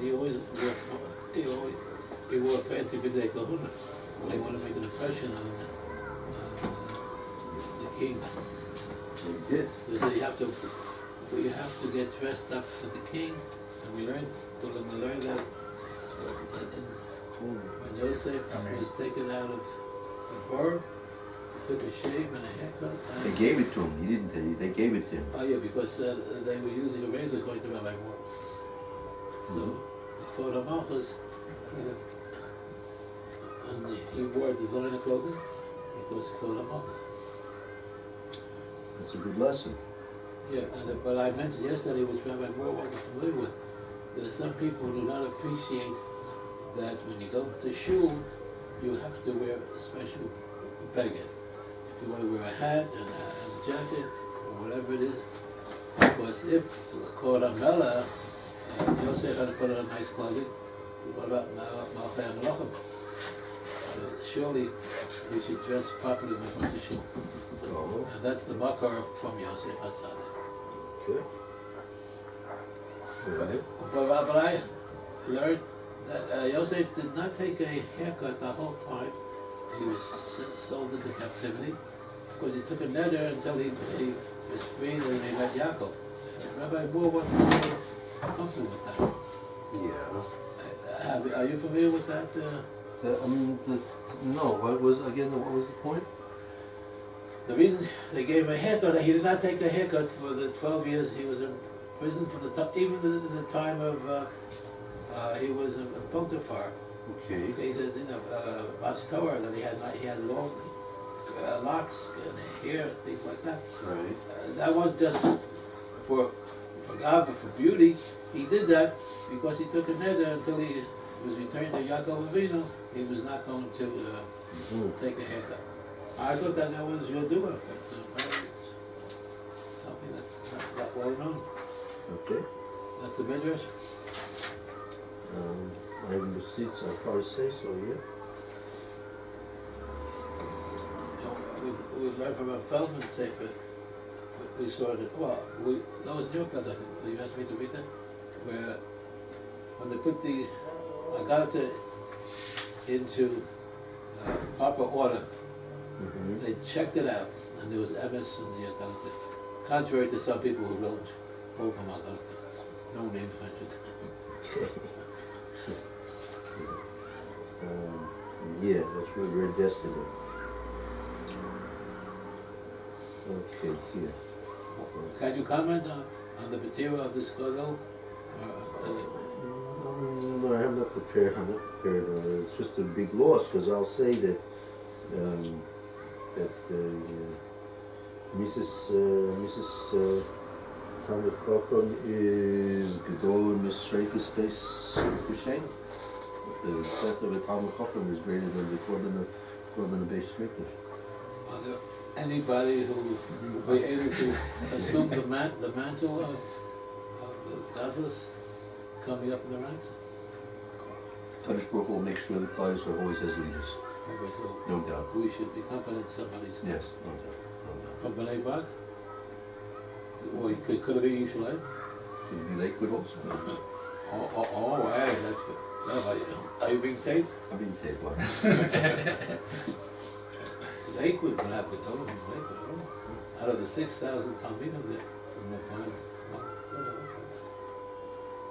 he wore fancy b'dei kahuna. They want to make an impression on the king. They did. So you have to get dressed up for the king, and we learned that when Yosef was taken out of the bar, he took a shave and a haircut. They gave it to him. He didn't tell you. They gave it to him. Oh yeah, because they were using a razor according to Rabbi Moore. So before the Malchus, and he wore designer clothing because for the Malchus. That's a good lesson. Yeah, but I mentioned yesterday, which Rabbi Moore wasn't familiar with, there are some people who do not appreciate that when you go to shul, you have to wear a special beged. If you want to wear a hat and a jacket or whatever it is, because if called Amela, Yosef had to put on nice clothing. What about Malchei HaMelachim? Surely we should dress properly when we go to shul. Oh. And that's the makar from Yosef Hatzadeh. Okay. Right. But I learned that Yosef did not take a haircut the whole time he was sold into captivity, because he took a neder until he was freed and he met Yaakov. Rabbi Moore wasn't so comfortable with that. Yeah. Are you familiar with that? No. What was the point? The reason they gave him a haircut, he did not take a haircut for the 12 years he was in prison, even the time of he was in Potiphar. Okay. He said, Bas Torah, that he had long locks and hair, things like that. Right. That wasn't just for God, but for beauty. He did that because he took a neder until he was returned to Yaakov Avinu. He was not going to take a haircut. I thought that was your doer, but apparently it's something that's not that well known. Okay. That's a midrash. I have receipts. I'll probably say so. Yeah. We learned from a Feldman Sefer. We saw it. Well, that was in your class, I think. You asked me to read that, where when they put the Agarta into proper order. Mm-hmm. They checked it out, and there was emes in the Agarta, contrary to some people who wrote over Agarta. No name mentioned. Yeah, that's what we read yesterday. Okay, here. Can you comment on the material of this Godel? No, I'm not prepared. It's just a big loss, because I'll say that Mrs. Talmud Chacham is Gedol in Mishrefus Beis Kushen. The death of a Talmud Chacham is greater than the Korban of Beis Mikdash. Are there anybody who will be able to assume the mantle of the godless coming up in the ranks? Kadosh Baruch Hu will make sure the Klal Yisrael always has leaders. Okay, so No doubt. we should be confident somebody's Yes, no doubt. from Bnei Brak? Or could it be Yerushalayim? Could be Lakewood also. Oh, hey, that's good. Are you being taped? I'm being taped. What? Lakewood would have Gedolim in Lakewood, right? Out of the 6,000 Talmidim there, from the time.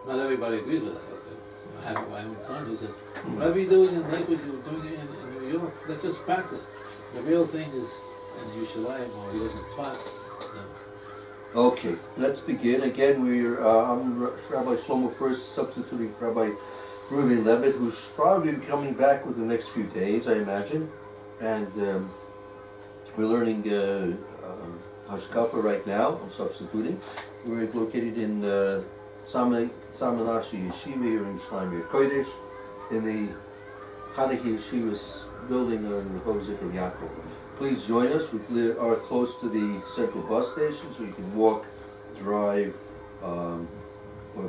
Not everybody agrees with that. Okay. I have my own son who says, whatever you're doing in Lakewood, you're doing it in New York. That's just practice. The real thing is in Yerushalayim, or he doesn't spot. So. Okay, let's begin. Again, I'm Rabbi Shlomo Furst, substituting for Rabbi Reuven Levitt, who's probably coming back within the next few days, I imagine. And we're learning Hashkafa right now. I'm substituting. We're located in Tzamanashi Yeshiva here in Yerushalayim Kodesh, in the Chanukah Yeshiva's building on Rehov Zikr Yaakov. Please join us. We are close to the central bus station, so you can walk, drive, or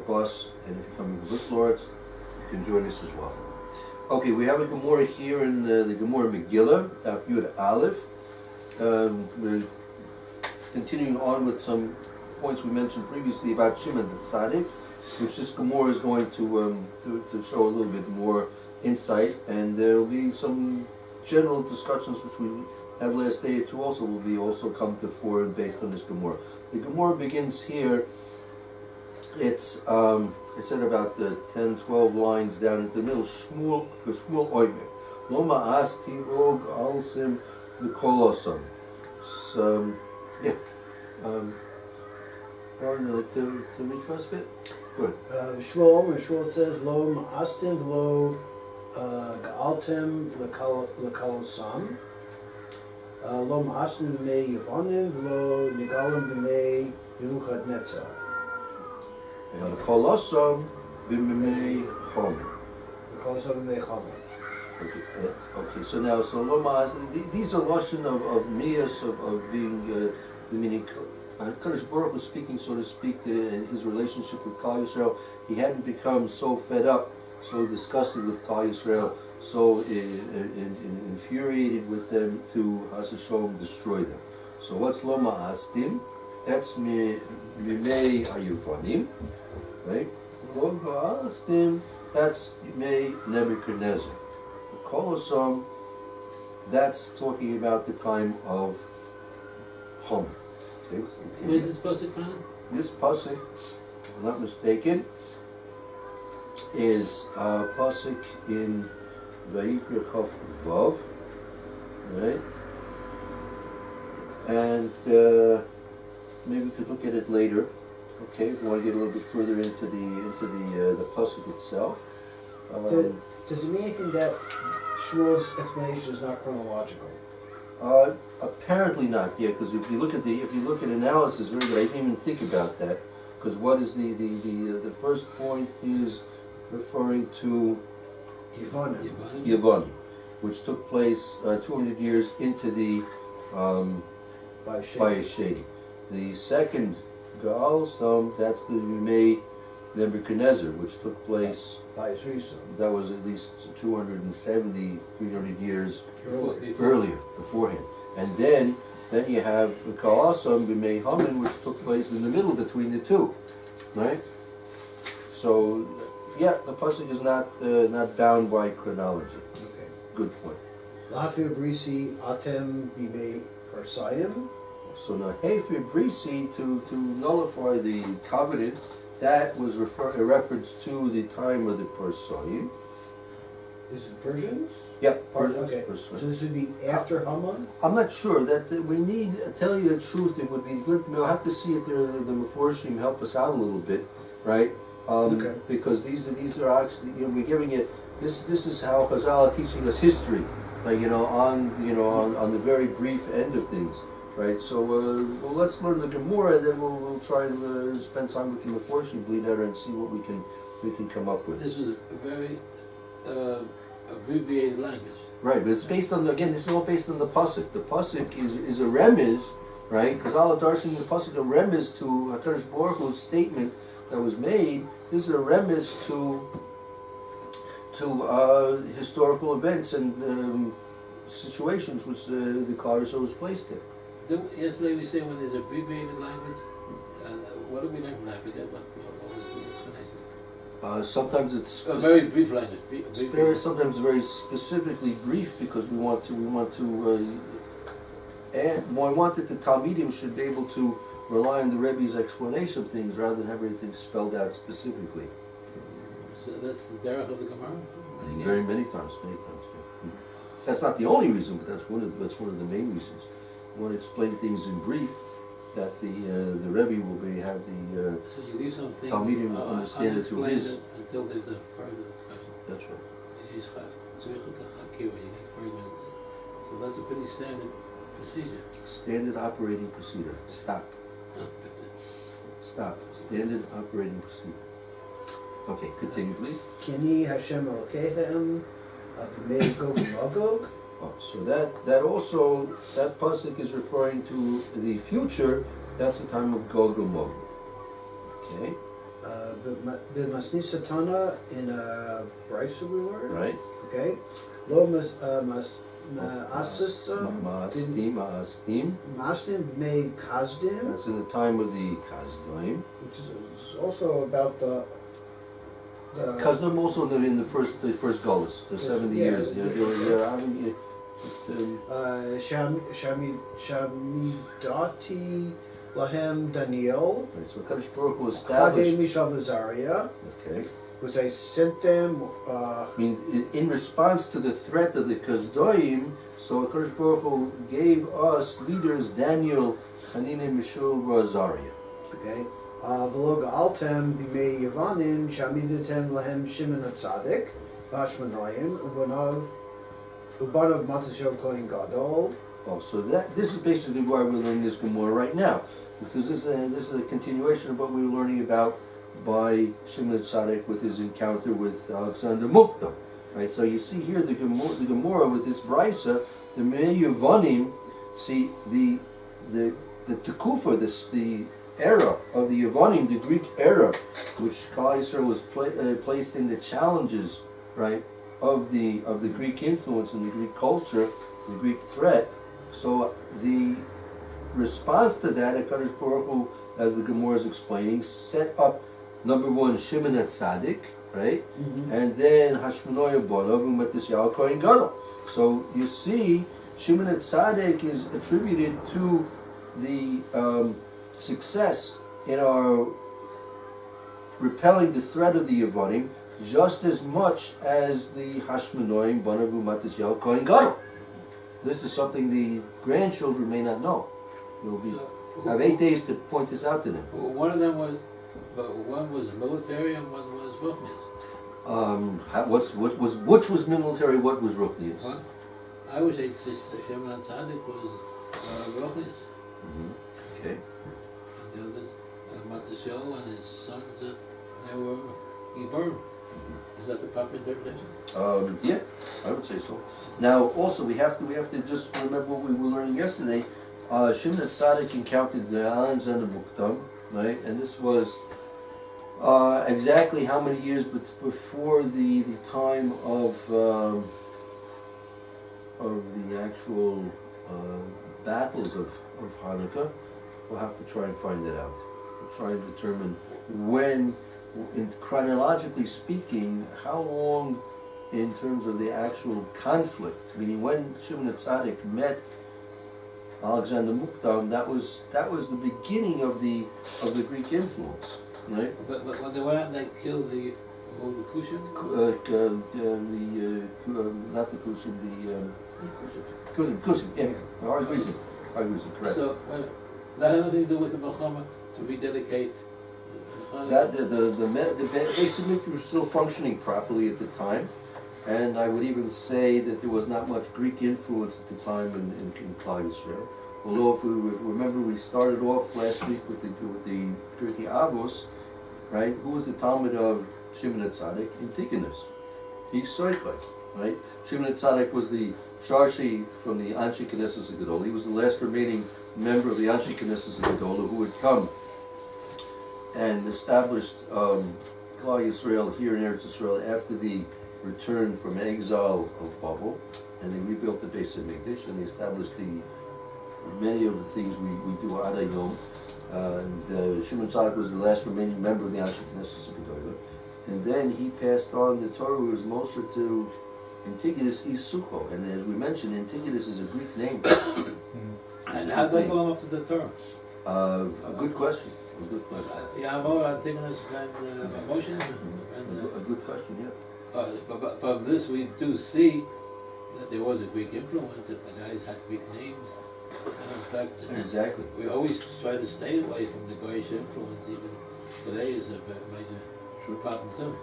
bus, and if you're coming from Brooks Lords, you can join us as well. Okay, we have a Gemara here in the Gemara Megillah, Daf Yud Aleph. We're continuing on with some points we mentioned previously about Shimon the Tzaddik. which this Gemara is going to show a little bit more insight, and there will be some general discussions which we had last day or two also will be also come to fore based on this Gemara. The Gemara begins here. It's at about 10, 12 lines down in the middle. Shmuel Oimer. Loma asti og alsim v'kolosam. So, yeah. Aaron, you like to read first bit? Good. Shmuel says, Lo ma'astim v'lo ga'altem l'kalosam. Lo ma'astim b'mei Yevonim v'lo nigalim b'mei Nebuchadnezzar. And kolosam b'mei Chom. Kolosam b'mei Chomer. Okay, so now, Loma, these are lashon of mias, of being, the meaning, Kadosh Baruch was speaking, so to speak, in his relationship with Klal Yisrael. He hadn't become so fed up, so disgusted with Klal Yisrael, so infuriated with them to Has Hashem destroy them. So what's Loma Astim? That's Mimei Ayuvanim, right? Loma Astim, that's Mimei Nebuchadnezzar. Kolosam, that's talking about the time of Homer. Okay, Where's this pasuk from? this pasuk, if I'm not mistaken, is pasuk in Vayikra Chav Vav, right? And maybe we could look at it later. Okay, if you want to get a little bit further into the pasuk itself. Does it mean anything that Shmuel's explanation is not chronological? Apparently not. Yeah, because if you look at analysis, very good. I didn't even think about that. Because what is the first point is referring to Yevonim. Yevon, which took place 200 years into the By Shady. The second Gaal Stam, that's the Yemei Nebuchadnezzar, which took place. By Yisrael. That was at least 270, 300 years Earlier. beforehand. And then you have the Kalasam B'mei Haman, which took place in the middle between the two, right? So, yeah, the pasuk is not bound by chronology. Okay. Good point. Lafir Brisi Atem Bimei Persayim. So now, Hefer Brisi, to nullify the covenant, that was a reference to the time of the Persoim. Is it Persians? Yep, Okay. Persoim. So this would be after Haman? I'm not sure that we need. Tell you the truth, it would be good. We'll have to see if the Meforshim help us out a little bit, right? Okay. Because these are actually, we're giving it. This is how Chazal are teaching us history, like on the very brief end of things, right? So well, let's learn the Gemara, and then we'll try and spend time with the Meforshim, bleed out, and see what we can come up with. This was a very abbreviated language. Right, but it's based on, again, this is all based on the pasuk. The pasuk is a remiz, right? Because Allah darshan the pasuk a remiz to HaKadosh Baruch Hu's statement that was made. This is a remiz to historical events and situations which the Klal Yisrael was placed in. Yesterday we said when there's abbreviated language, what do we learn from that? I forget what was the explanation. Sometimes it's A very brief language. sometimes very specifically brief because we want to add. Well, I want that the Talmidim should be able to rely on the Rebbe's explanation of things rather than have everything spelled out specifically. So that's the derech of the Gemara. Very many times. Yeah. That's not the only reason, but that's one of the main reasons. We want to explain things in brief that the Rebbe will have the So you leave some things Talmidim understand it through his. until there's a further discussion. That's right. You need further. So that's a pretty standard procedure. Standard operating procedure. Stop. Standard operating procedure. Okay, continue, please. Kini Hashem Elokehem B'mei Gog Magog. Oh, so that also, that pasuk is referring to the future. That's the time of Gog and Magog. Okay. B'masni Satana in Bryce we learned. Right. Okay. Lo Ma'asism, Ma'astim. Mastim B'mei Kazdim, That's in the time of the Kazdoim. which is also about the Kazdoim also in the first Gullus, the 70 yeah, years. yeah, They were having Shamidati Lahem Daniel, right, so Kadosh Baruch Hu Chagei established. Mishav Azariah, Okay. was I sent them, I mean, in response to the threat of the Kazdoim, so Kadosh Baruch Hu gave us leaders Daniel, Hanina, Mishul, Azariah. okay, V'lo ga'altem b'mei Yavanim, Shamidatem Lahem Shimon HaTzadik, Hashmanoim, Ubanav Matashav Kohen Gadol. Oh, so this is basically why we're learning this Gemara right now, because this is a continuation of what we were learning about by Shimon Tzaddik with his encounter with Alexander Mukta, right? So you see here the Gemara with this brisa, the Me'yavanim, see the Tekufa, the era of the Yavanim, the Greek era, which Klal Yisrael was placed in the challenges, right, of the Greek influence and the Greek culture, the Greek threat. So the response to that, HaKadosh Baruch Hu, as the Gemara is explaining, set up number one Shimon HaTzadik, right, and then Hashmonoy Bonov Umatisyahu Kohen Gadol. So you see, Shimon HaTzadik is attributed to the success in our repelling the threat of the Yavanim just as much as the Hashmonoim Bonov Umatisyahu Kohen Gadol. This is something the grandchildren may not know. You'll have 8 days to point this out to them. One of them was, one was military and one was Ruchnias. Which was military? What was Ruchnias? What? I would say Shimon HaTzadik was Ruchnias. Okay. And the others, Matashahu and his sons, they were Gibor. Is that the proper interpretation? Yeah, I would say so. Now, also we have to just remember what we were learning yesterday. Shimon HaTzadik encountered the Alexander Muktam, right? And this was exactly how many years before the time of the actual battles of Hanukkah. We'll have to try and find that out. We'll try and determine when, chronologically speaking, how long in terms of the actual conflict, meaning when Shimon HaTzadik met Alexander Muktam, that was the beginning of the Greek influence, right? But when they went out and they killed the Kushim? Not the Kushim, the Kushim, yeah, Arguzim, correct. So that had nothing to do with the Milchama to rededicate. That the basic mikveh was still functioning properly at the time, and I would even say that there was not much Greek influence at the time in Klal Yisrael. Although, if we remember, we started off last week with the Pirkei Avos, right? Who was the Talmud of Shimon HaTzadik? Antigonus. He's Soichet, right? Shimon HaTzadik was the Sharshi from the Anshe Knesset Gedolah. He was the last remaining member of the Anshe Knesset Gedolah who had come and established Klal Yisrael here in Eretz Yisrael after the return from exile of Babel, and they rebuilt the Beis Hamikdash, and they established many of the things we do ad hayom. And Shimon HaTzadik was the last remaining member of the Anshe Knesset Gedolah, and then he passed on the Torah was Moshe to Antigonus Isucho, and as we mentioned, Antigonus is a Greek name. And how did they go up to the Torah? A good question. A good question. Antigonus and Moshe. A good question, yeah. But from this we do see that there was a Greek influence, that the guys had Greek names. And in fact, Exactly. we always try to stay away from the Goyish influence, even today is a major problem too.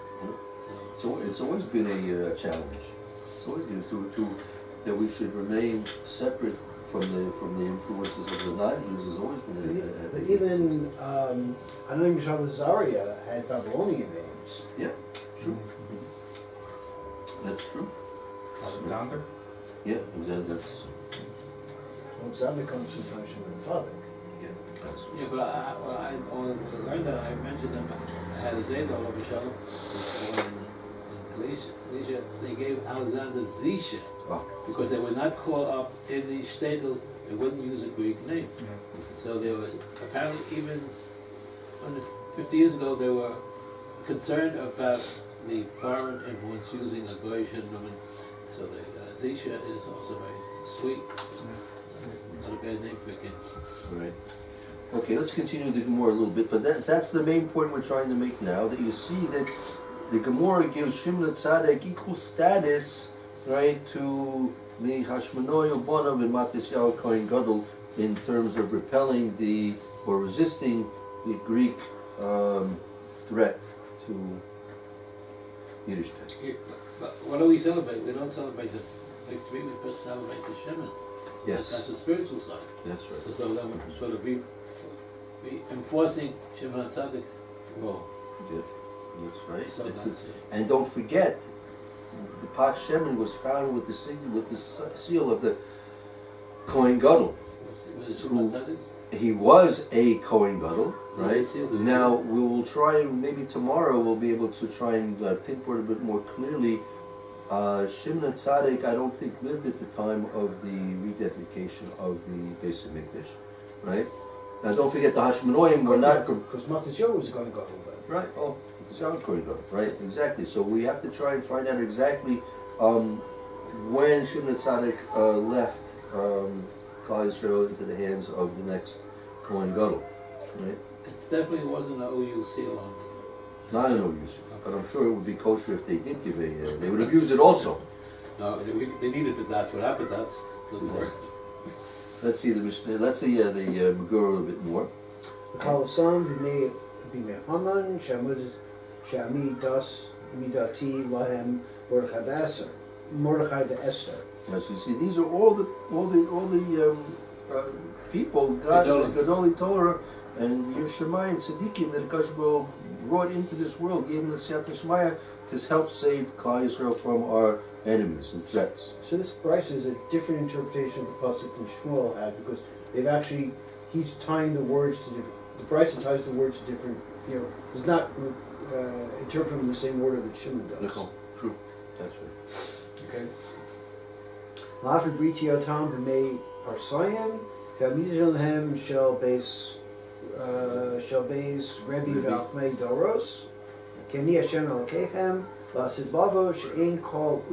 So it's always been a challenge. It's always been that we should remain separate from the influences of the non-Jews has always been a But even Hanunim Mishav Azariah had Babylonian names. Yeah, true. That's true. Alexander? Yeah, exactly. That's Alexander comes from Shimon HaTzadik. yeah. That's, Yeah, but I learned that I mentioned them. I had a Zayda of Shalom in Elisha, they gave Alexander Zisha Oh. because they were not called up in the shtetl. They wouldn't use a Greek name. So there was apparently even 150 years ago they were concerned about the foreign influence using a Goyish woman. So the Zisha is also very sweet. Not a bad name for a kid. Right. Okay, let's continue the Gemara a little bit, but that's the main point we're trying to make now, that you see that the Gemara gives Shimon Tzaddik equal status, right, to the Hashmonoi Obonav and Matisyahu Kohen Gadol in terms of repelling or resisting the Greek threat to Yiddishkeit. Yeah, but what do we celebrate? We don't celebrate the victory, we first celebrate the Shemon. Yes, That's the spiritual side. that's right. So then we're sort of be enforcing Shimon HaTzadik role. Yeah, that's right. So that's And don't forget, the Pat Shemin was found with the seal of the Kohen Gadol. was it Shimon HaTzadik? He was a Kohen Gadol, right? Yeah, seal the- Now we will try, and maybe tomorrow we'll be able to try and pinpoint a bit more clearly. Shimon Tzaddik, I don't think lived at the time of the rededication of the Beis Hamikdash, right? Now don't forget the Hashmonoim were not from. Because Matisyahu was going to go then. Right. Oh, it's not Kohen Gadol. Right. Exactly. So we have to try and find out exactly when Shimon Tzaddik left Klal Yisrael into the hands of the next Kohen Gadol. Right. It definitely wasn't an OU seal on it. Not an OUs, but I'm sure it would be kosher if they did give a. They would have used it also. No, they needed B'dats. What happened, that's doesn't work. Let's see the Megurah a bit more. Kalasam b'mei Haman she'ami das midati lahem Mordechai v'Esther. As you see, these are all the people God, Gadoli Torah, and Yeshua and Tzaddikim that Akash Baruch brought into this world, gave them the Siyat Shemaya to help save Klal Yisrael from our enemies and threats. So this Bryce is a different interpretation of the pasuk than Shmuel had, because he's tying the words to different. The Bryce ties the words to different. Does not interpret them in the same order that Shimon does. True. That's right. Okay. La'afir b'ritiotam b'mei parsayim v'amidilhem shel beis Rebbe v'alchmei doros keni Hashem Elokechem la'sidbavo she'ein kol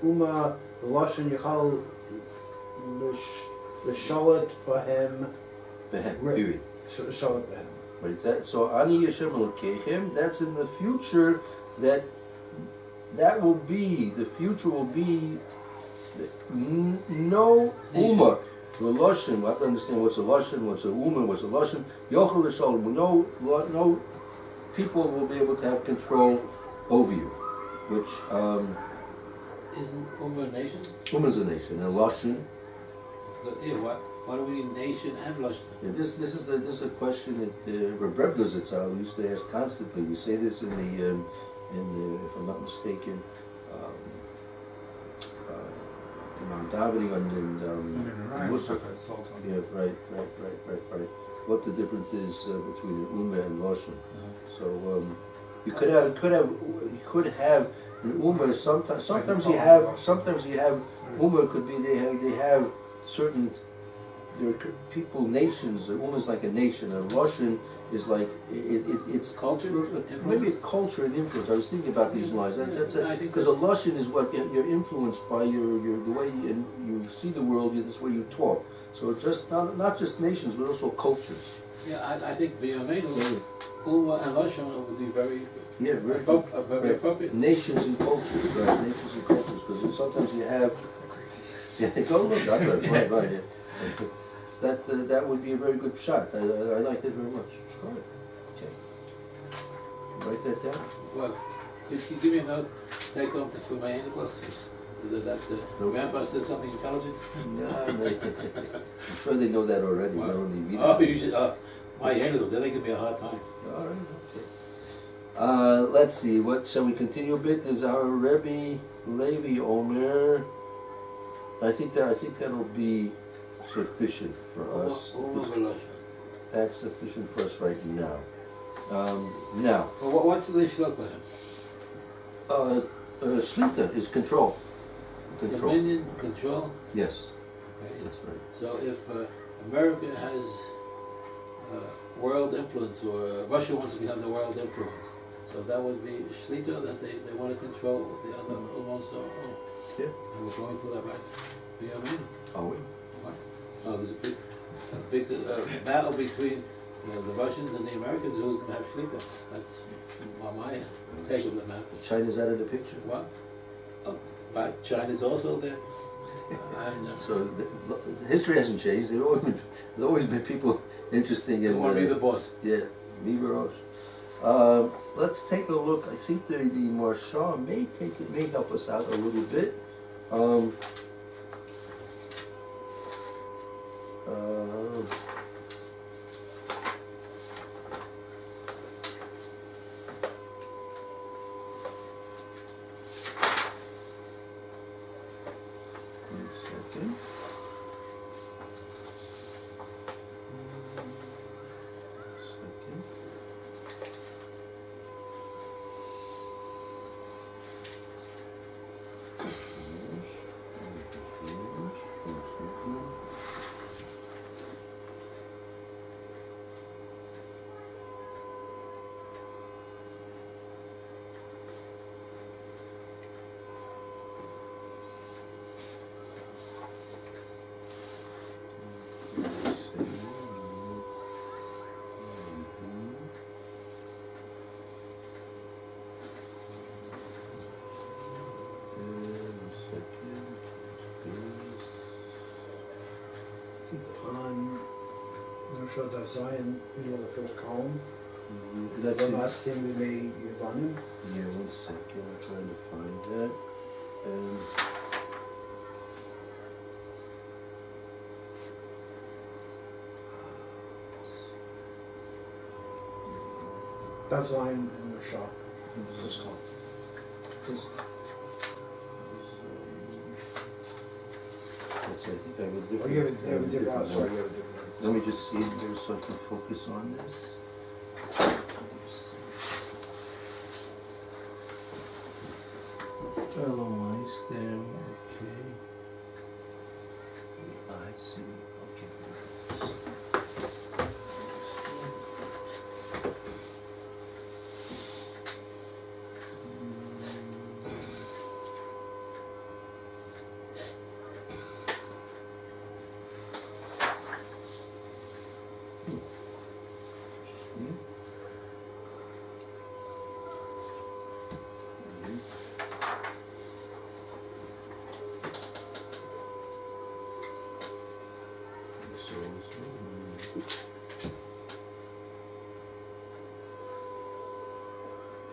uma v'loshen yichal l'shalat b'hem Period. l'shalat b'hem. Right. So Ani Hashem Elokechem. That's in the future. That will be the future. Will be no Uma. The Lashon, we have to understand what's a Lashon, what's a Uma, what's a Lashon. Yochel L'Shalom, no people will be able to have control over you, which Isn't Umar a nation? Uma's a nation, and Lashon. Yeah, why do we need nation and Lashon? Yeah, this is a question that Reb Zatzal used to ask constantly. We say this in the if I'm not mistaken. Davening on Musaf. Yeah, right. What the difference is between an Ummah and Lashon. So you could have an Ummah. Sometimes you have Ummah could be they have certain people, nations. An Ummah is like a nation. A Lashon is like it's Culture? maybe a culture and influence. I was thinking about these lines. Because a lashon is what you're influenced by the way you see the world. This way you talk. So it's just not just nations, but also cultures. Yeah, I think B'Yameinu, Umar and Lashon would be very appropriate. Nations and cultures, right? Nations and cultures, because sometimes you have. Yeah, go look. Right. Yeah. That would be a very good shot. I liked it very much. Okay. Write that down. Well, could you give me a note? Take home for my animals. That the grandpa said something intelligent. No, I'm sure they know that already. Not only me. Oh, you should. My animals. Then they give me a hard time. All right. Okay. Let's see. What shall we continue a bit? Is our Rebbe Levi Omer? I think that'll be sufficient for us. That's sufficient for us right now. Now. Well, what's the shlok for him? Shlita is control. Control. Dominion, control. Yes, Okay. that's right. So if America has world influence, or Russia wants to become the world influence, so that would be Shlita, that they want to control the other almost. Yeah. And we're going through that right? You know what I mean? Are we? What? Oh, there's a big battle between the Russians and the Americans. Who's going to have Shlita? That's my take of the matter. China's out of the picture. What? But China's also there. And, So the history hasn't changed. There's always been people interesting in. you want to be the boss? Yeah, me Barosh. Let's take a look. I think the Marshal may help us out a little bit. One second. Second. On Nurshot of Zion, you know, the first column. That's The it. last thing we made Yevanim. Yeah, one second. I'm trying to find that. Dav Zion and Nurshot. First column. First. That's, I think I have a different. Oh, you have a different. Oh, one. sorry, you have a different one. Let me just see it here so I can focus on this. Hello, ice there. Okay. I see. Okay.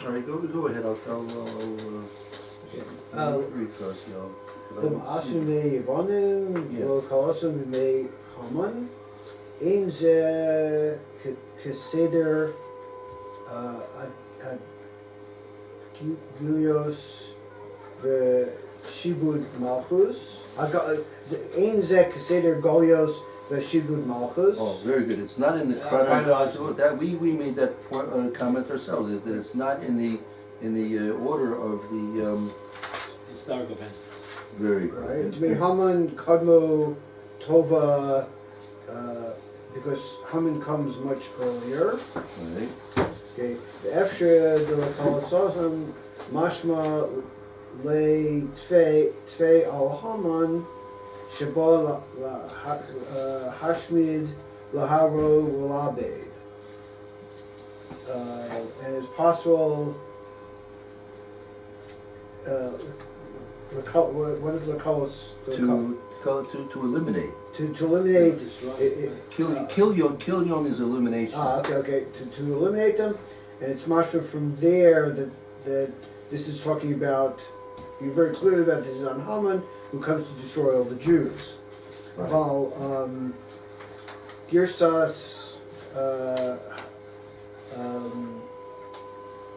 All right, go ahead. I'll read first, y'all. Kom asu me Yevanim, Yeah. lo kalasu me Haman. Ein ze keseder Gilios v'shibud malchus. Ein ze keseder Golios v'shibud malchus. Oh, very good. It's not in the chronological. That we made that point, comment ourselves. That it's not in the order of the. Historical event. Very Right. good. Me Haman Kadmo Tova, because Haman comes much earlier. Right. Okay. The Efshe de la Kalasaham Mashma Le Tve al Haman Sheba Hashmid Laharo Walabed. And it's possible. What is Lakalos? To eliminate. To eliminate. Kill Yom is elimination. Okay. To eliminate them, and it's mashma from there that this is talking about. You're very clear about this is on Haman, who comes to destroy all the Jews. Right. Aval Girsas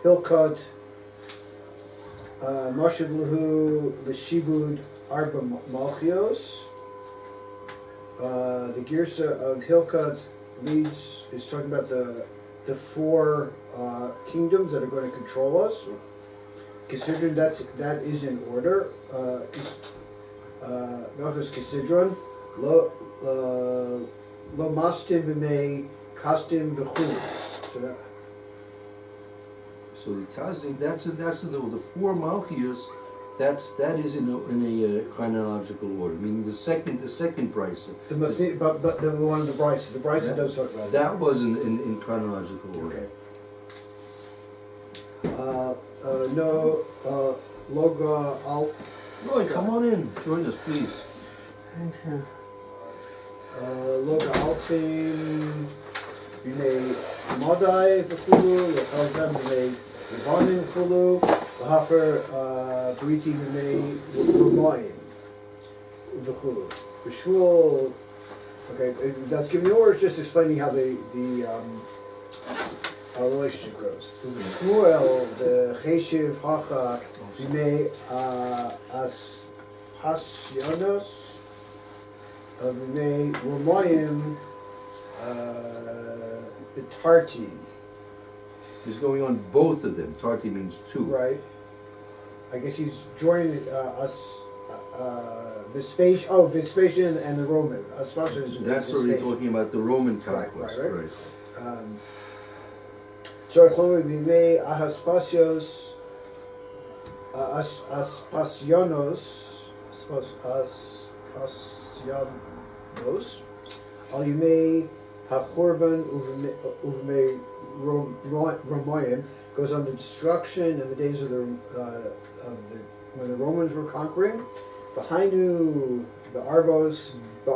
Hilkot Moshe Bluhu Leshibud Arba Malchios. The Girsa of Hilkot is talking about the four kingdoms that are going to control us. Kisidron, that is in order. Melchus Kisidron, lo mastim b'mei kastim v'chul. So the Kazim, that's the four Malchias. That is in a chronological order, meaning the second price. But the one of the Bryson does talk about it. That was in chronological order. Okay. Loga Alf. Roy, come on in, join us, please. Loga Altim. B'nei Modai v'chulu. L'chalgam b'nei Yevonim v'chulu. L'hafer Briti b'nei Rumoyim v'chulu. B'shmuel. Okay, that's giving the order. Just explaining how the relationship goes. Shmuel, the Cheshiv Hacha, B'nei Aspasyonos, B'nei Rumoyim, B'Tarti. He's going on both of them. Tarti means two. Right. I guess he's joining Vespasian and the Roman. Vespasian is That's already talking about the Roman conquest. Right. So Shlomo b'mei Ahaspasios, Aspasianos, al yimei hachorban uvmei Romoyim, goes on the destruction in the days of when the Romans were conquering. Behindu, the Arbos, the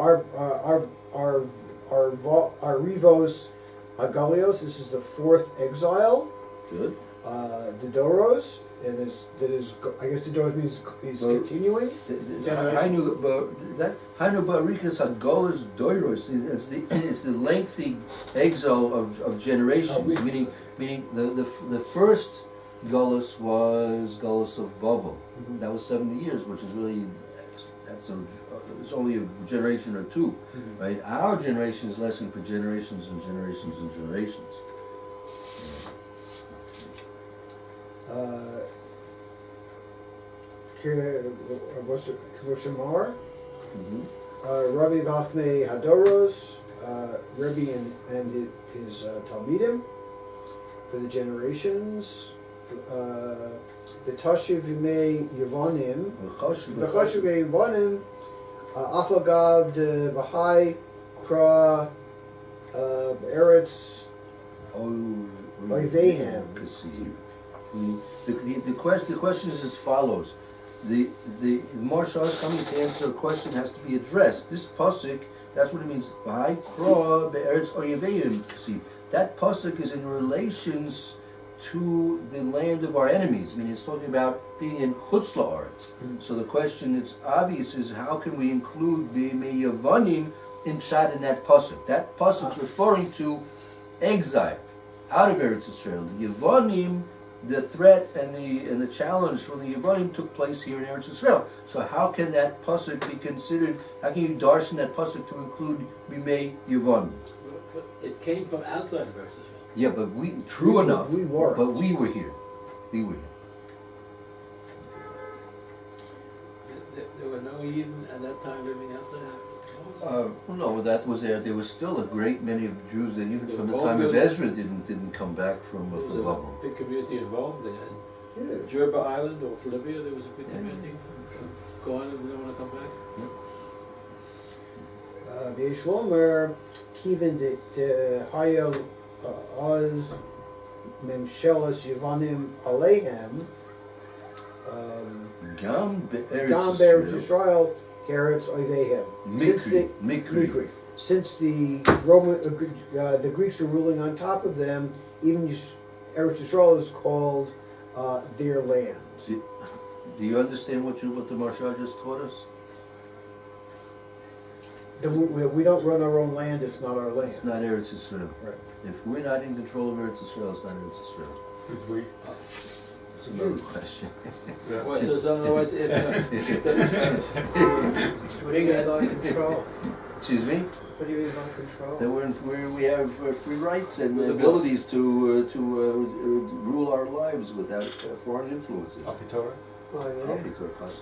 Arivos Hagalios. This is the fourth exile. Good. The Doros, and I guess the Doros means he's continuing. Hainu Barikas Hagolas Doiros. It's the lengthy exile of generations. Meaning the first Gullus was Gullus of Babel. Mm-hmm. That was 70 years, which is really it's only a generation or two, Mm-hmm. right? Our generation is lasting for generations and generations and generations. Kiboshamar, Rabbi Vachmei Hadoros, Rabbi and his Talmidim for the generations. The Tashiv Yimei Yevonim, V'chashiv Yevonim, Afagab de Bahai, Kra, Eretz, Oivehem. The question is as follows. The Marshal is coming to answer a question that has to be addressed. This pasuk, that's what it means. Bahai Kra Be'eretz Oivehem. See, that pasuk is in relations to the land of our enemies. I mean, it's talking about being in Chutz La'aretz. So the question that's obvious is, how can we include the Yavanim in Pshat in that pasuk? That pasuk is referring to exile out of Eretz Yisrael. The Yavanim, the threat and the challenge from the Yavanim took place here in Eretz Yisrael. So how can that pasuk be considered? How can you darshan that pasuk to include Bimei Yavanim? But it came from outside of Eretz Yisrael. Yeah, but we were here. We were here. There were no Yidden at that time living outside. No, that was there. There was still a great many of Jews that even from the time of Ezra didn't come back from Babel. Big community in Rome. They had Jerba Island or Libya. There was a big community. Go on, and we don't want to come back. The Shlomer, Kivin de Hayel Oz Memshelas Yevanim Alehem. Gam Be'eretz Yisrael, Keretz Oivehem. Mikri. Since the Roman, the Greeks are ruling on top of them, even Eretz Yisrael is called their land. Do you understand what the Marsha just taught us? We don't run our own land, it's not our land. It's not Eretz Yisrael. Right. If we're not in control of Eretz Yisrael, it's not Eretz Yisrael. Who's we? It's another question. Well, so in other words, if we get our control. Excuse me? What do you mean by control? That where we have free rights and With the abilities to rule our lives without foreign influences. Al Torah? Oh, I'll yeah. be through a class.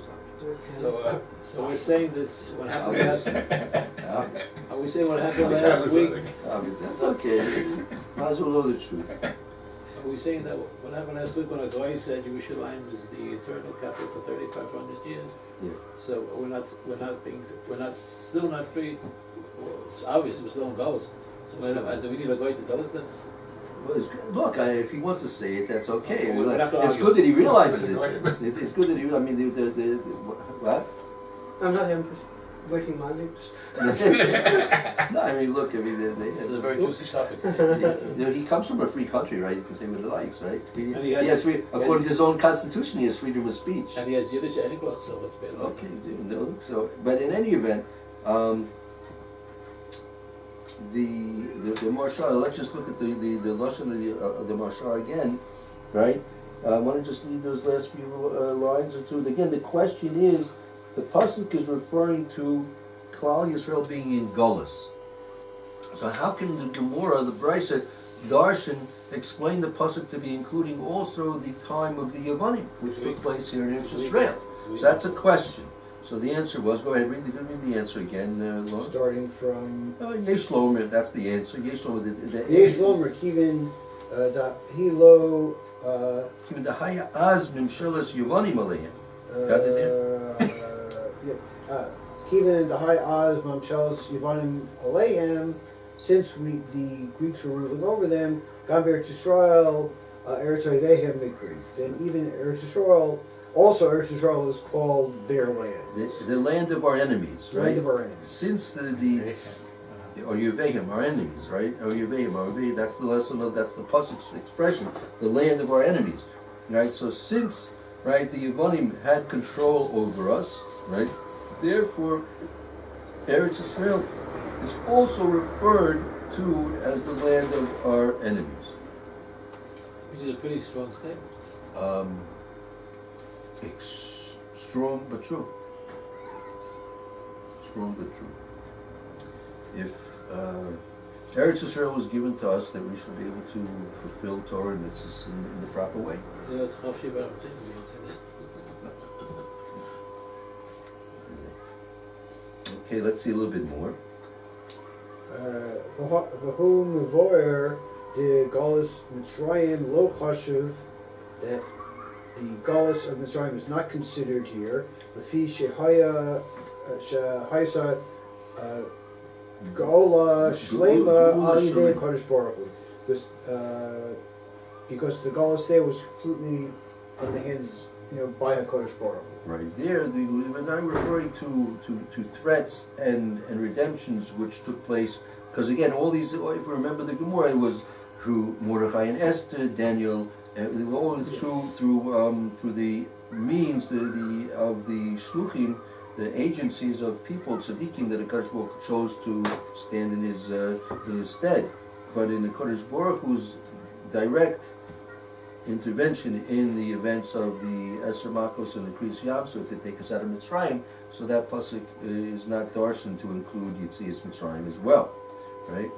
Okay. So we're saying this, what happened last, Obvious. are we saying what happened last week? That's okay. Might as well know the truth. Are we saying that what happened last week when a guy said Yerushalayim is the eternal capital for 3,500 years? Yeah. So still not free. Well, it's obvious we're still in Golos. So do we need a guy to tell us that? Well, look, if he wants to say it, that's okay. Well, we're not gonna It's argue. good that he realizes it. It's good that he. I mean, what? I'm not wetting my lips. No, I mean, look. I mean, This is a very juicy topic. he comes from a free country, right? He can say what he likes, right? He And he has free, according to his own constitution, he has freedom of speech. And he has Yiddish anecdotes, so what's bad? Okay, no, so but in any event, the Marshal. Let's just look at the lashon of the Marshal again, right? I want to just read those last few lines or two. Again, the question is, the pasuk is referring to Klal Yisrael being in Gullus. So how can the Gemara, the Brisa, Darshan, explain the pasuk to be including also the time of the Yavanim, which took place here in Israel? So that's a question. So the answer was, go ahead, read the answer again, Lord. Starting from Yesh Lomer, that's the answer. Yesh Lomer, Yesh Lomer Kivin da Hilo Even the Haya Az Mimshelas Yavanim Aleim. Got it Kivin da High Oz Mamchelas Yivanim Aleim, since the Greeks were ruling over them, Gamber Yisrael Eretz Oivehem Mikri. Then even Eretz Yisrael, also Eretz Yisrael is called their land. The land of our enemies, right? Land of our enemies. Since the or Yevehim, our enemies, right? Or Yevehim, that's the lesson of, that's the pasuk's expression, the land of our enemies, right? So since, right, the Yevanim had control over us, right? Therefore, Eretz Yisrael is also referred to as the land of our enemies. Which is a pretty strong statement. Strong but true. Strong but true. If Eretz Yisrael was given to us, that we should be able to fulfill Torah and mitzvahs in the proper way. Yeah, it's Chav Shiva Rav Tzidkok, you don't say that. Okay, let's see a little bit more. V'hu mevoyer the Galus Mitzrayim lo chashuv, that the Galus of Mitzrayim is not considered here. Lefi shehaya shehaysa Gaola Shlema al Yidei Kodesh Baruch Hu, because the Galus there was completely on the hands, by HaKadosh Baruch Hu. Right there, we're not referring to threats and redemptions which took place, because again, all these, if you remember the Gemara, it was through Mordechai and Esther, Daniel, they were all through the means of the shluchim, the agencies of people, tzaddikim, that the Kodesh Baruch Hu chose to stand in his stead. But in the Kodesh Baruch Hu's direct intervention in the events of the Eser Makos and the Kriyas Yamsuf to take us out of Mitzrayim, so that pasuk is not darshan to include Yitzias Mitzrayim as well, right?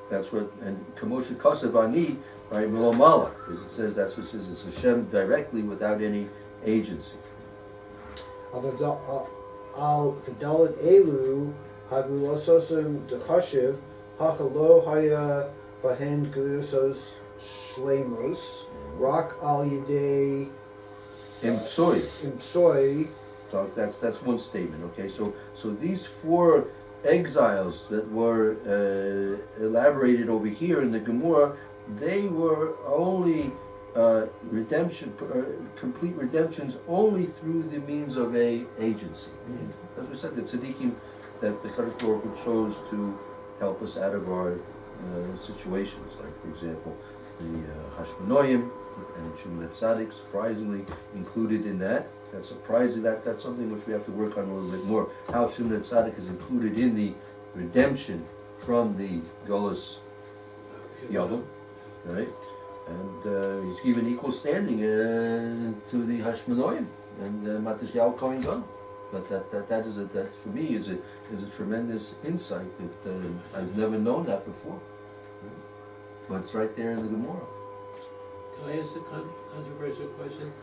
That's what, and Kamosha Kosev Ani, right, Milomala, because it says, that's what it says, it's Hashem directly without any agency. Al V'dalet Elu Hagulososim Dechashiv Hachalo Haya Vahen Glusos Shlemos Rak Al Yidei Imtsoi. So that's one statement. Okay, so these four exiles that were elaborated over here in the Gemara, they were only complete redemptions only through the means of a agency. As we said, the tzaddikim that the Kodesh Baruch Hu chose to help us out of our situations, like for example the Hashmonoim and Shumat Tzaddik, surprisingly included in that. That's surprising. That's something which we have to work on a little bit more. How Shumat Tzaddik is included in the redemption from the Golus Yavim, right? And he's given equal standing to the Hashmonoim and Matisyahu Kohen Gadol. But that for me is a tremendous insight that I've never known that before. But it's right there in the Gemara. Can I ask a controversial question?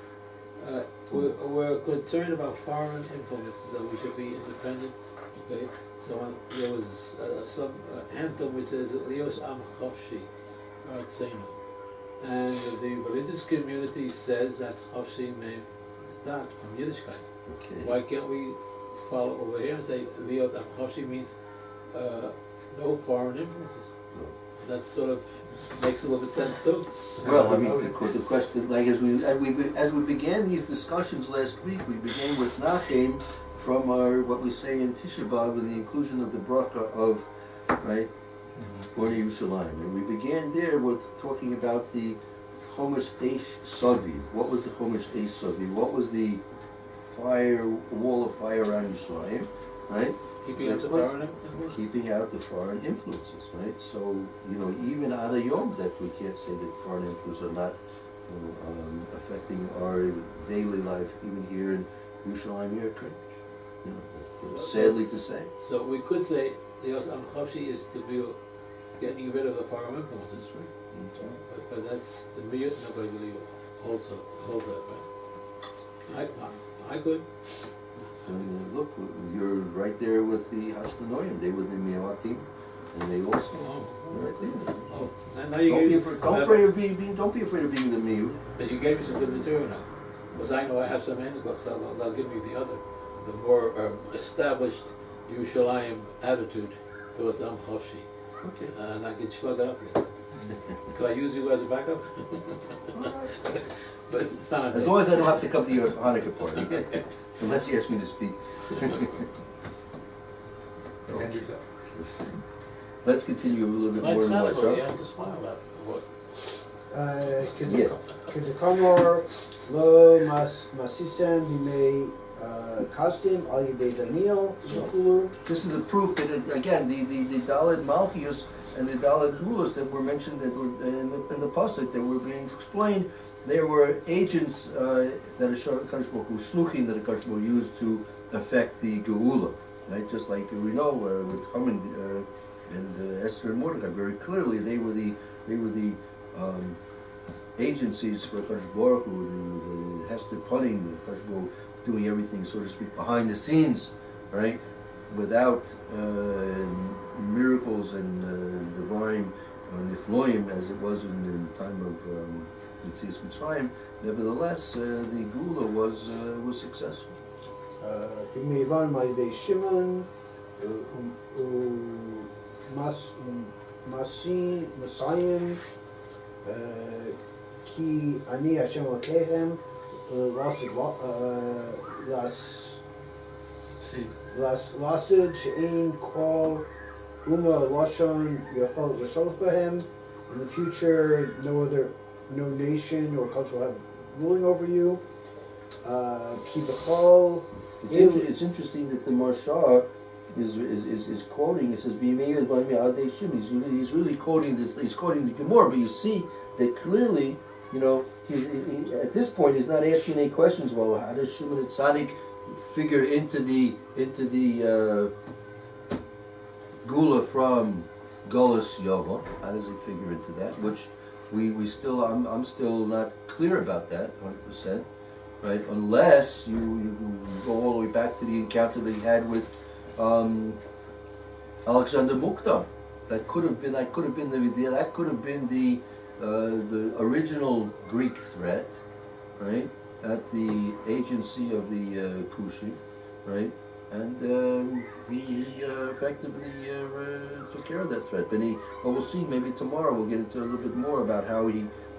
We're concerned about foreign influences, that we should be independent. Okay, so there was some anthem which says Leos Am Chavshi, Artseinu, and the religious community says that's Chavshi Me Dat from Yiddishkeit. Okay. Why can't we follow over here and say Leos Am Chavshi means no foreign influences? That sort of makes a little bit sense too. Well, I mean, the question, like as we began these discussions last week, we began with Nachem from our what we say in Tisha B'Av with the inclusion of the bracha of right, Borei Yerushalayim, and we began there with talking about the Chomesh Eish Saviv. What was the Chomesh Eish Saviv? What was the wall of fire around Yerushalayim, right? Keeping out the foreign influences? Keeping out the foreign influences, right? So, even Ad Hayom, that we can't say that foreign influences are not affecting our daily life, even here in Yerushalayim, sadly to say. So we could say Leos Am Chavshi is to be getting rid of the foreign influences, right? But that's the miyut. Nobody really holds that, right? I could. Look, you're right there with the Hashmonoim. They were the Miyawatim, and they also right there. Oh, and now you Don't be afraid of being the Miyut. But you gave me some good material now, because I know I have some anecdotes. They'll give me the more established Yerushalayim attitude towards Am Chavshi. Okay. And I can slug it up again. Could I use you as a backup? But it's not. As long as I don't have to come to your Hanukkah party. Unless you ask me to speak. Let's continue a little bit more in Hanukkah, you Marshall. have to smile about what? Kedekamor lo masisen bimei kastim al yedei Daniel v'chulu. This is a proof that, again, the Dalet Malchius and the Dalet Gulos that were mentioned that were in the Pasuk that were being explained, there were agents that Akadosh Baruch Hu, shluchim that Akadosh Baruch Hu used to affect the Geula, right? Just like we know with Haman and Esther and Mordecai, very clearly they were the agencies for Akadosh Baruch Hu, the Hester Pudding, Akadosh Baruch Hu doing everything, so to speak, behind the scenes, right? Without miracles and divine nifloim as it was in the time of Yetzias Mitzrayim, nevertheless, the Gula was successful. B'meivan ma'idei Shimon Masayim ki ani Hashem Elokehem Lasid she'ein kol Uma Lashon Yochol L'Sholach B'hem. In the future, no nation or culture will have ruling over you. Ki b'chol. It's interesting that the Marsha is quoting. It says "B'yimei Adei Shim." He's really quoting this. He's quoting the Gemara, but you see that clearly, he, at this point, he's not asking any questions. Well, how does Shimon and Tzaddik figure into the Gula from Golus Yova? How does it figure into that? Which we still, I'm still not clear about that 100%, right? Unless you go all the way back to the encounter that he had with Alexander Mukta. That could have been the original Greek threat, right? At the agency of the Kushi, right? And he effectively took care of that threat. But we'll see. Maybe tomorrow we'll get into a little bit more about how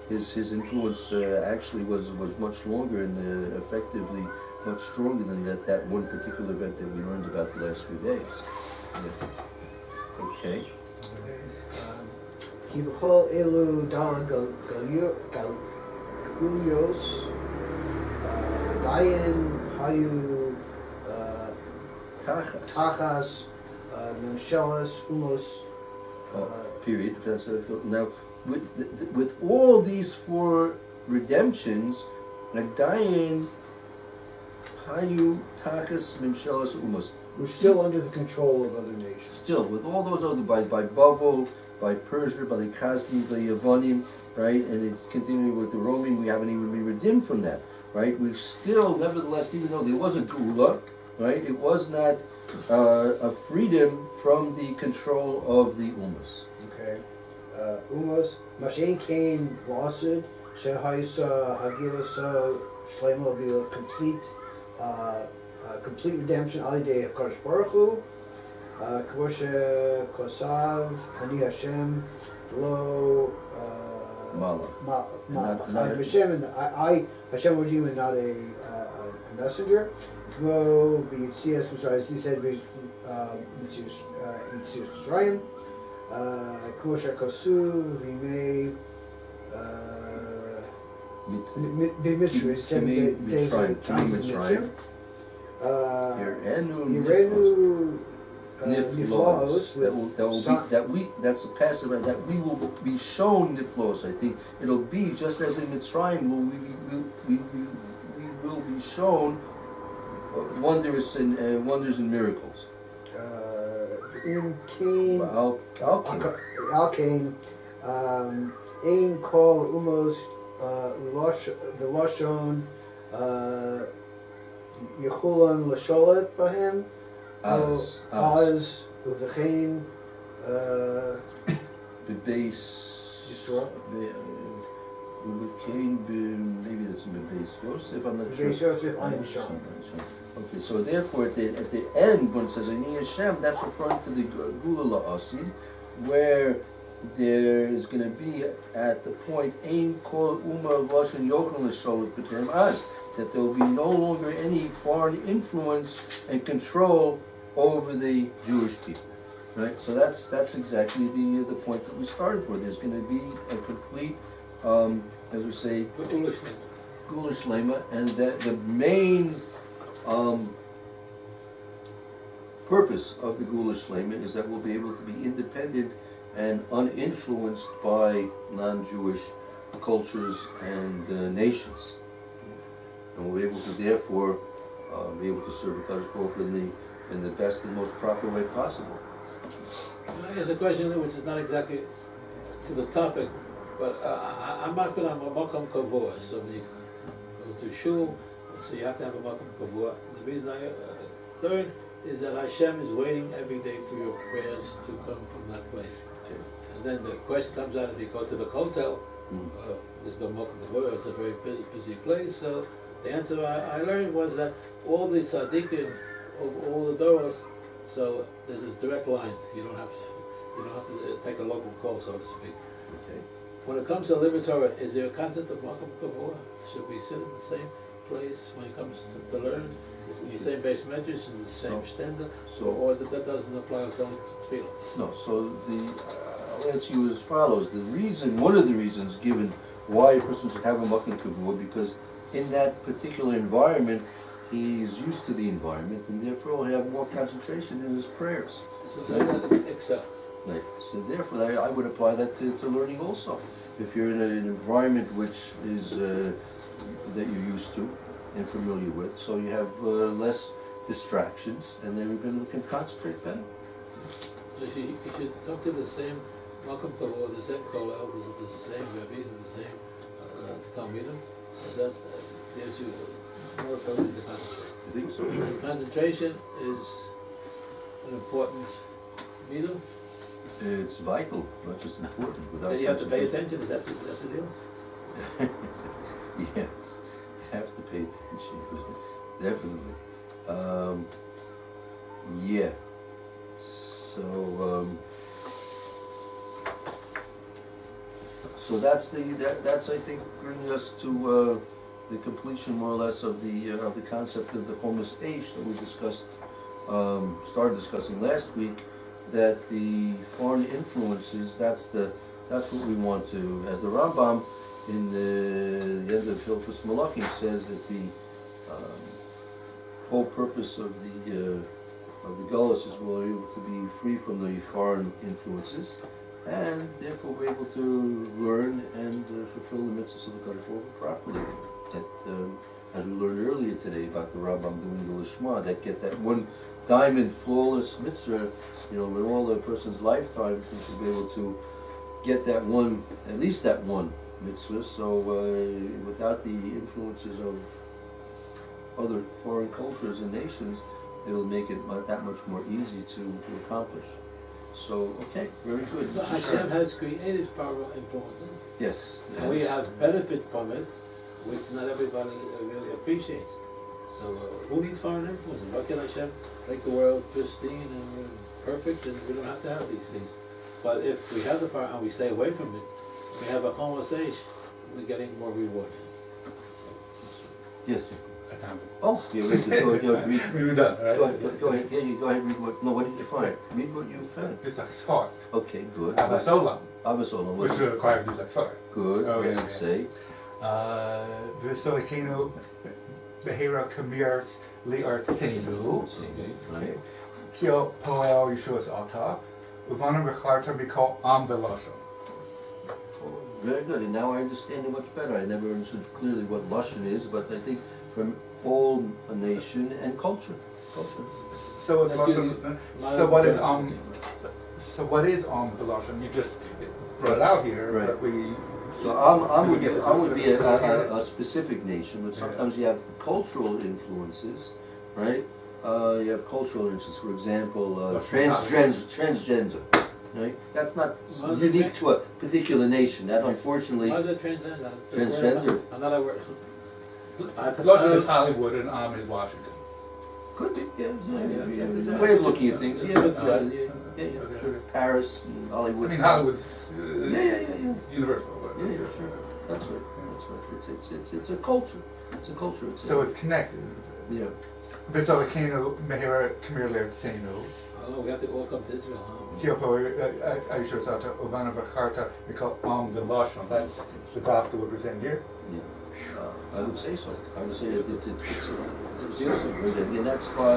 his influence actually was much longer and effectively much stronger than that one particular event that we learned about the last few days. Yeah. Okay. Ki b'chol elu dal Gulios Dayan Hayu Tachas Memshelas Umos. Period. Now, with all these four redemptions, Dayan Hayu Takas Mimshelas Umas. We're still under the control of other nations. Still, with all those other, by Babel, by Persia, by the Kasdim, by the Yavanim, right, and it's continuing with the Roman, we haven't even been redeemed from that, right? We've still, nevertheless, even though there was a Gula, right, it was not a freedom from the control of the Umas. Okay. Umas, Mashen Kain Lawsid, Shehaisa Hagilasa Shlomo will complete redemption Ali Day of Kadosh Baruch Hu, Kvoshe Kosav, Ani Hashem, Lo Hashem, and I Hashem would you and not a messenger. Kvo B'Yitzias Mitzrayim, he said Yitzias Mitzrayim, Kvoshe Kosu V'Mei B'Mitzrayim, 7 days of time in Mitzrayim. Yirenu Niflaos, that's the passive, that we will be shown Niflaos. I think it'll be just as in Mitzrayim, we will be shown wonders and miracles. In Cain, Al Cain, Ein Kol Umos V'Lashon Yechulan Lasholet Bahem Az Uvechain Bebeis Yisrael. Maybe that's in Bebeis Yosef. I'm not Bebeis sure. Yosef Ayin Sham. Okay, so therefore at the end when it says Ani Hashem, that's referring to the Gula La'asid, where there is going to be at the point Ein Kol Uma Lashon Yochanan L'Sholet B'Tem Az, that there will be no longer any foreign influence and control over the Jewish people, right? So that's exactly the point that we started for. There's going to be a complete, as we say, Gula Shlema, and that the main purpose of the Gula Shlema is that we'll be able to be independent and uninfluenced by non-Jewish cultures and nations. And we'll be able to therefore be able to serve the Kadosh Baruch Hu in the best and most proper way possible. Can I ask a question which is not exactly to the topic, but I'm not going to have a makom kavua. So when you go to shul, so you have to have a makom kavua. The reason I learned is that Hashem is waiting every day for your prayers to come from that place. Okay. And then the question comes out, if you go to the hotel, there's no makom kavua. It's a very busy place. So the answer I learned was that all the tzaddikim of all the doors, so there's a direct line. You don't have to take a local call, so to speak. Okay. When it comes to Levitt Torah, is there a concept of makom kavua? Should we sit in the same place when it comes to learn? Is it the same base measures and the same standard? Or that doesn't apply to tefillah? No. So I'll answer you as follows. One of the reasons given why a person should have a makom kavua, because in that particular environment, he's used to the environment, and therefore he'll have more concentration in his prayers. So that excel. Right. So therefore, I would apply that to learning also. If you're in an environment which is that you're used to and familiar with, so you have less distractions, and then you can concentrate better. So you should come to the same makom kavua, the same kollel, the same rabbis, and the same talmidim. Is that gives you more ability to concentrate? I think so. Concentration is an important medium. It's vital, not just important. Without And you have to pay attention. Is that the deal? Yes, you have to pay attention. Definitely. Yeah. So that's I think bringing us to the completion more or less of the concept of the homeless age that we discussed, started discussing last week. That the foreign influences, that's what we want to, as the Rambam in the end of Hilchos Malachim says that the whole purpose of the Gullus is we're able to be free from the foreign influences, and therefore we're able to learn and fulfill the mitzvahs of the Kadosh Baruch Hu properly. That as we learned earlier today about the Rambam doing the Lishma, that get that one diamond flawless mitzvah, in all the person's lifetime, we should be able to get that one, at least that one mitzvah. So without the influences of other foreign cultures and nations, it'll make it that much more easy to accomplish. So, okay, very good. So Hashem has created powerful influences, Yes. and we have benefit from it, which not everybody really appreciates. So who needs foreign influences? Why can Hashem make the world pristine and perfect, and we don't have to have these things? But if we have the power and we stay away from it, we have a conversation, we're getting more reward. Yes. I found it. Oh, you're ready to go ahead, read. We were done, right? Go ahead, yeah, you go ahead, read what did you find? Read what you found. It's a thought. Okay, good. Abasolam. Abasolam, Which what's should require this thought. good, Oh, what yeah, does it say? V'solikenu behera kamirs li'artzenu. Okay, right. Kio poel yeshuas alta. Uvanam recharta mikol am velosho. Very good, and now I understand it much better. I never understood clearly what Lashon is, but I think from all a nation and culture. So it's That gives lashon. you- So what is So what is velosho? You just brought it out here, Right. but we. So I would be a specific nation, but sometimes you have cultural influences, right? You have cultural influences, for example, transgender, right? That's not unique to a particular nation. That unfortunately, Why is it transgender? It's a Transgender. word, another word. Lashon is Hollywood and Am is Washington. could be, yeah, Yeah, it's a yeah. way of looking at things. It's Yeah, a good try. yeah, sure. Paris, I Hollywood. mean, Hollywood's Yeah. universal. But, Yeah, sure. That's right. It's a culture. It's a culture. So it's connected. yeah. V'solikenu behera kamir li'artzenu. Oh, we have to all come to Israel, huh? Kio poel yeshuas alta. Uvanam recharta mikol am velosho. That's the draft of what we're saying here. I would say so. I would say it's It's beautiful. and that's by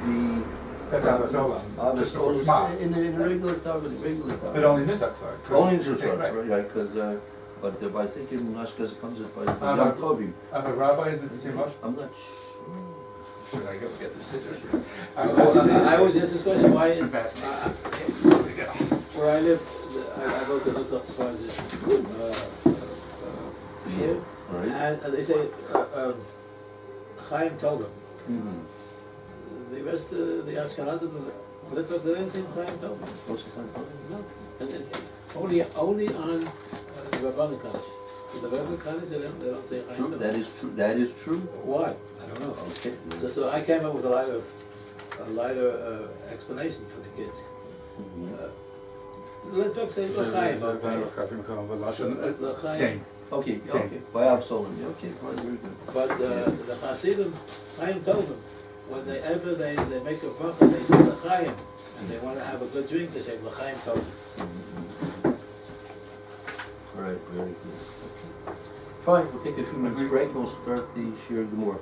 the That's Abasolam. Just for Shema. in the regular time, But only in this episode. Only in this Right. time, right? Because but I think in Ashkenaz it comes by Uh, Yom Tovim. I'm a rabbi, is it the same much? I'm not sure. Should I go get the scissors? I was just this question, why, Invest. where I live, I go to Nusach Sfardi, here, All right. and they say, Chaim Tovim. Mm-hmm. The rest, the Ashkenazis, the Litvaks, they don't say Chaim Tovim. What's the time? No, and only on the Rabbanic college. So the Rabbanic college, they don't say Chaim True. Tovim. That is true. That is true. Why? I don't know. Okay. So I came up with a lighter explanation for the kids. Mhm. Let's talk say L'chaim. L'chaim. Same. Okay. Same. Okay. By Absalom. Okay. Fine. Very good. But the Hasidim, Chaim told them, whenever they make a bracha, they say L'chaim, and they want to have a good drink, they say L'chaim told them. All right. Very good. Okay. Fine. We'll take a few minutes break and we'll start the Shir Gemara.